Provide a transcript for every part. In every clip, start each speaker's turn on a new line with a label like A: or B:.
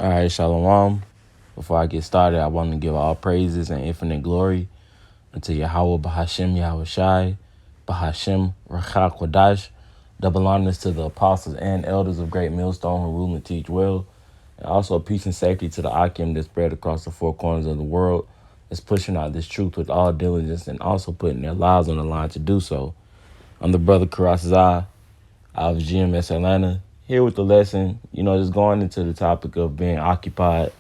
A: All right, Shalom. Before I get started, I want to give all praises and infinite glory unto Yahweh Bahashem Yahweh Shai, Bahashem Rachak Kodash. Double honors to the apostles and elders of Great Millstone who rule and teach well. And also peace and safety to the Akim that spread across the four corners of the world, that's pushing out this truth with all diligence and also putting their lives on the line to do so. I'm the brother Karasazai out of GMS Atlanta, here with the lesson, just going into the topic of being occupied,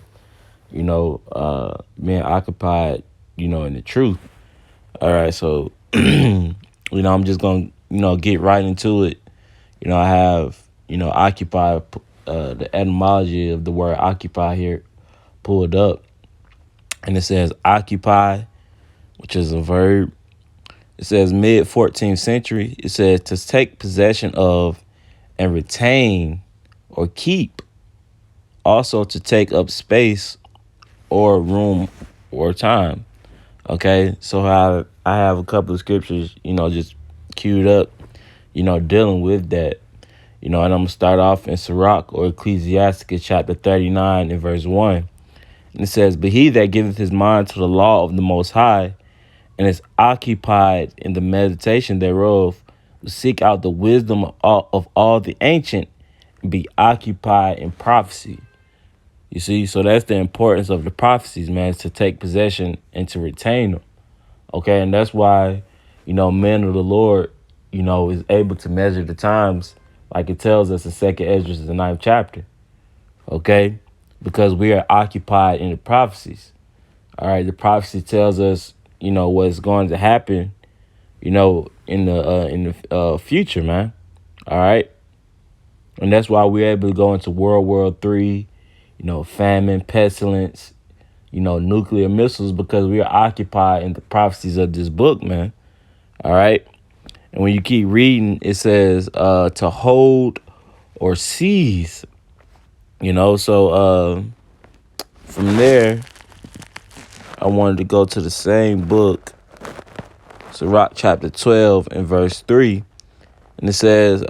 A: being occupied, in the truth. All right, so, I'm just going to, get right into it. I have, occupy, the etymology of the word occupy here pulled up. And it says occupy, which is a verb. It says mid 14th century. It says to take possession of and retain or keep. Also to take up space or room or time. Okay, so I have a couple of scriptures, just queued up, dealing with that. And I'm going to start off in Sirach or Ecclesiasticus chapter 39 and verse 1. And it says, but he that giveth his mind to the law of the Most High and is occupied in the meditation thereof will seek out the wisdom of all the ancient and be occupied in prophecy. You see, so that's the importance of the prophecies, man, is to take possession and to retain them. Okay, and that's why, men of the Lord, is able to measure the times like it tells us in 2nd Ezra, the 9th chapter. Okay, because we are occupied in the prophecies. All right, the prophecy tells us, what's going to happen, in the future, man. All right, and that's why we're able to go into World War III, famine, pestilence, nuclear missiles, because we are occupied in the prophecies of this book, man. All right, and when you keep reading, it says to hold or seize, So from there, I wanted to go to the same book, Sirach chapter 12 and verse 3. And it says,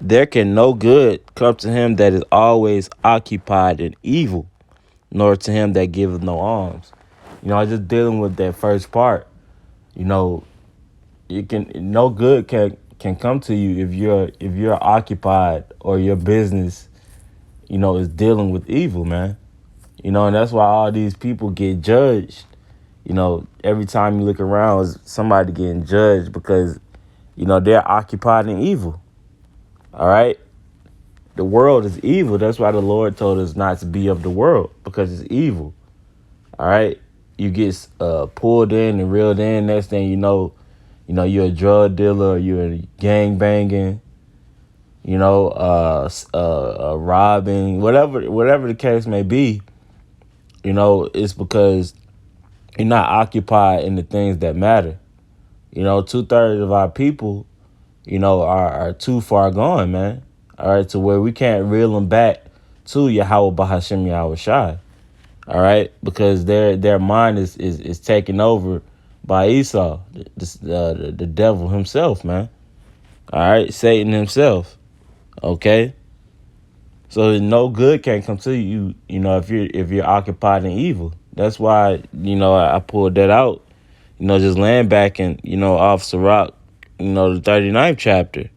A: there can no good come to him that is always occupied in evil, nor to him that giveth no alms. I just dealing with that first part. You can no good can come to you if you're occupied or your business, is dealing with evil, man. And that's why all these people get judged. Every time you look around, is somebody getting judged because, they're occupied in evil. All right. The world is evil. That's why the Lord told us not to be of the world, because it's evil. All right. You get pulled in and reeled in. Next thing you're a drug dealer, or you're gang banging, robbing, whatever the case may be. It's because you're not occupied in the things that matter. 2/3 of our people, are too far gone, man. All right, to where we can't reel them back to Yahweh Bahashem Yahweh Shai. All right, because their mind is taken over by Esau, the devil himself, man. All right, Satan himself. Okay, so no good can come to you, if you're occupied in evil. That's why I pulled that out. Just laying back and off Sirach, the 39th chapter.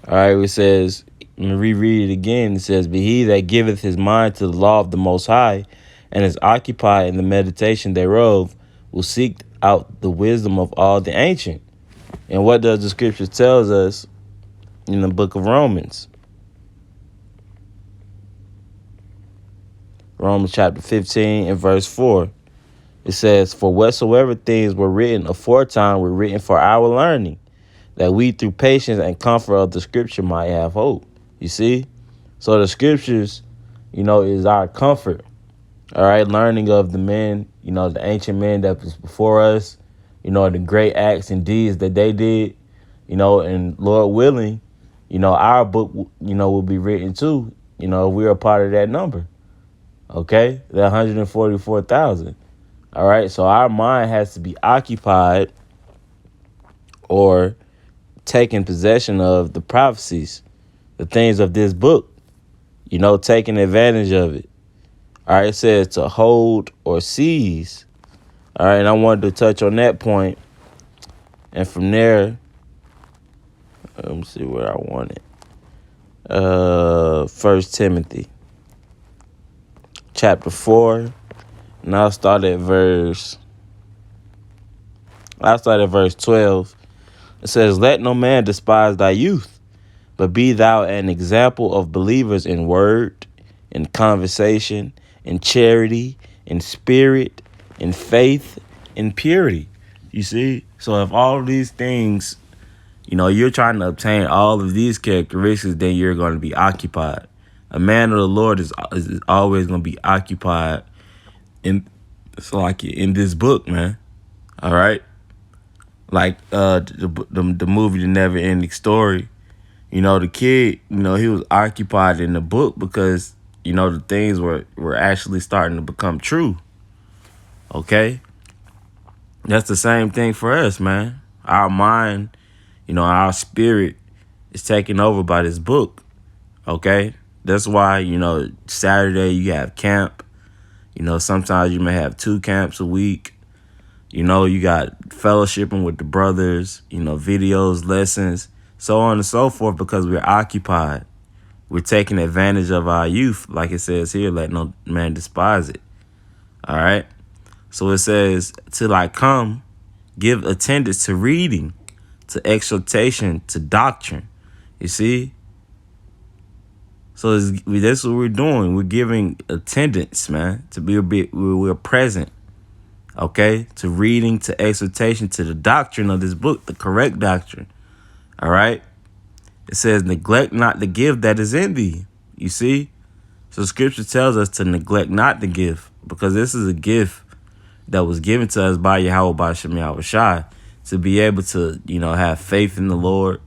A: All right, it says, let me reread it again. It says, but he that giveth his mind to the law of the Most High and is occupied in the meditation thereof will seek out the wisdom of all the ancient. And what does the scripture tells us in the book of Romans? Romans chapter 15 and verse 4. It says, for whatsoever things were written aforetime were written for our learning, that we through patience and comfort of the scripture might have hope. You see? So the scriptures, is our comfort. All right, learning of the men, the ancient men that was before us, the great acts and deeds that they did, and Lord willing, our book, will be written too, if we're a part of that number. Okay, the 144,000. All right, so our mind has to be occupied or taking possession of the prophecies, the things of this book. taking advantage of it. All right, it says to hold or seize. All right, and I wanted to touch on that point, and from there, let me see where I want it. First Timothy, chapter 4, and I'll start at verse 12. It says, "Let no man despise thy youth, but be thou an example of believers in word, in conversation, in charity, in spirit, in faith, in purity." You see? So if all of these things, you're trying to obtain all of these characteristics, then you're going to be occupied. A man of the Lord is always going to be occupied in this book, man. All right? Like the movie The Never Ending Story. The kid, he was occupied in the book because, the things were actually starting to become true. Okay? That's the same thing for us, man. Our mind, our spirit is taken over by this book. Okay? That's why, Saturday you have camp. Sometimes you may have 2 camps a week. You got fellowshipping with the brothers, videos, lessons, so on and so forth, because we're occupied. We're taking advantage of our youth, like it says here, let no man despise it. All right? So it says, till I come, give attendance to reading, to exhortation, to doctrine. You see? So that's what we're doing. We're giving attendance, man, to we're present. Okay? To reading, to exhortation, to the doctrine of this book, the correct doctrine. All right? It says, neglect not the gift that is in thee. You see? So scripture tells us to neglect not the gift, because this is a gift that was given to us by Yahweh Ba'Shem Yahushai, to be able to, have faith in the Lord,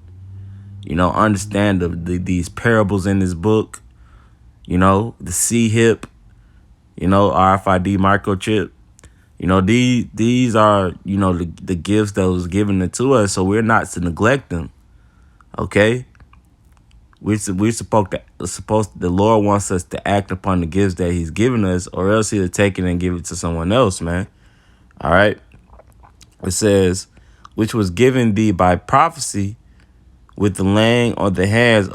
A: understand these parables in this book, the C-hip, RFID microchip. These are, the gifts that was given to us, so we're not to neglect them. Okay? We're supposed the Lord wants us to act upon the gifts that he's given us, or else he'll take it and give it to someone else, man. All right? It says, which was given thee by prophecy with the laying on of the hands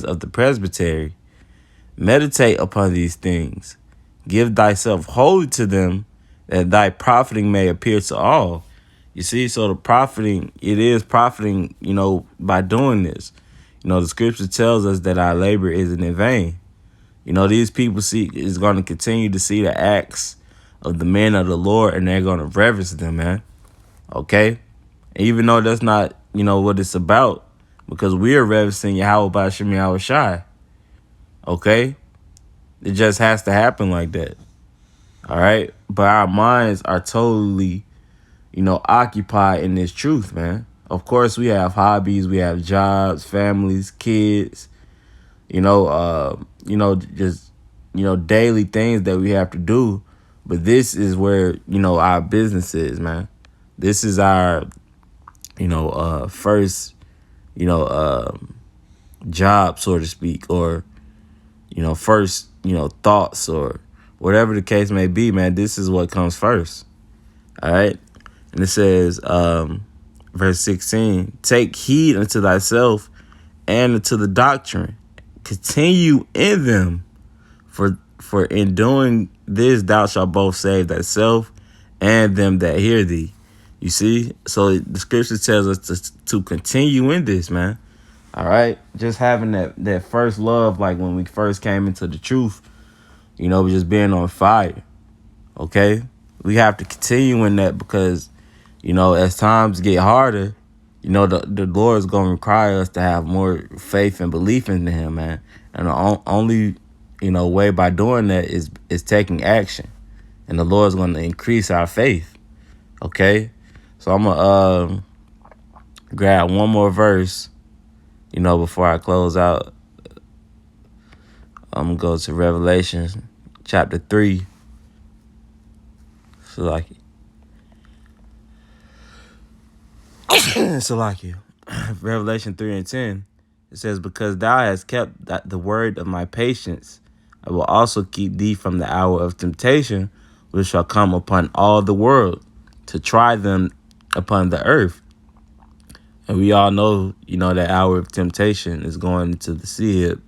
A: of the presbytery. Meditate upon these things. Give thyself wholly to them, that thy profiting may appear to all. You see, so it is profiting, by doing this. The scripture tells us that our labor isn't in vain. These people is going to continue to see the acts of the men of the Lord, and they're going to reverence them, man. Okay? Even though that's not, what it's about, because we are reverencing Yahweh Ba'Shem Yahushai. Okay? It just has to happen like that. All right? But our minds are totally, occupied in this truth, man. Of course, we have hobbies, we have jobs, families, kids, just, daily things that we have to do. But this is where, our business is, man. This is our, first, job, so to speak, or, first, thoughts, or whatever the case may be, man. This is what comes first. All right. And it says, verse 16, take heed unto thyself and unto the doctrine. Continue in them, for in doing this thou shalt both save thyself and them that hear thee. You see? So the scripture tells us to continue in this, man. All right? Just having that first love, like when we first came into the truth, we just being on fire. Okay? We have to continue in that, because, as times get harder, the Lord is going to require us to have more faith and belief in him, man. And the only, way by doing that is taking action. And the Lord is going to increase our faith. Okay? So I'm going to grab one more verse, before I close out. I'm going to go to Revelation chapter 3. Salakia. Revelation 3 and 10. It says, because thou hast kept the word of my patience, I will also keep thee from the hour of temptation, which shall come upon all the world to try them upon the earth. And we all know, that hour of temptation is going to the sea hip.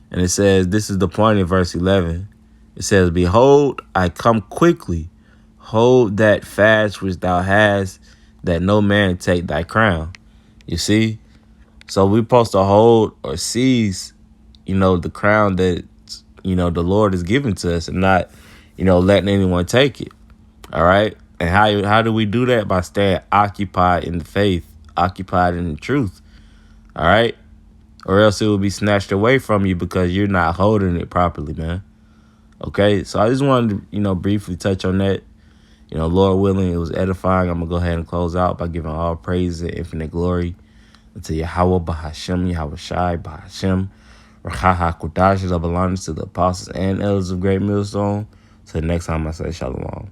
A: And it says, this is the point in verse 11. It says, behold, I come quickly. Hold that fast which thou hast, that no man take thy crown. You see? So we're supposed to hold or seize, the crown that, the Lord is giving to us, and not, letting anyone take it. All right? And how do we do that? By staying occupied in the faith, occupied in the truth. All right? Or else it will be snatched away from you because you're not holding it properly, man. Okay? So I just wanted to, briefly touch on that. Lord willing, it was edifying. I'm going to go ahead and close out by giving all praise and infinite glory to Yahweh Bahashem, Yahweh Shai Bahashem, Rachaha Kodash, that belongs to the apostles and elders of Great Millstone. So next time I say Shalom.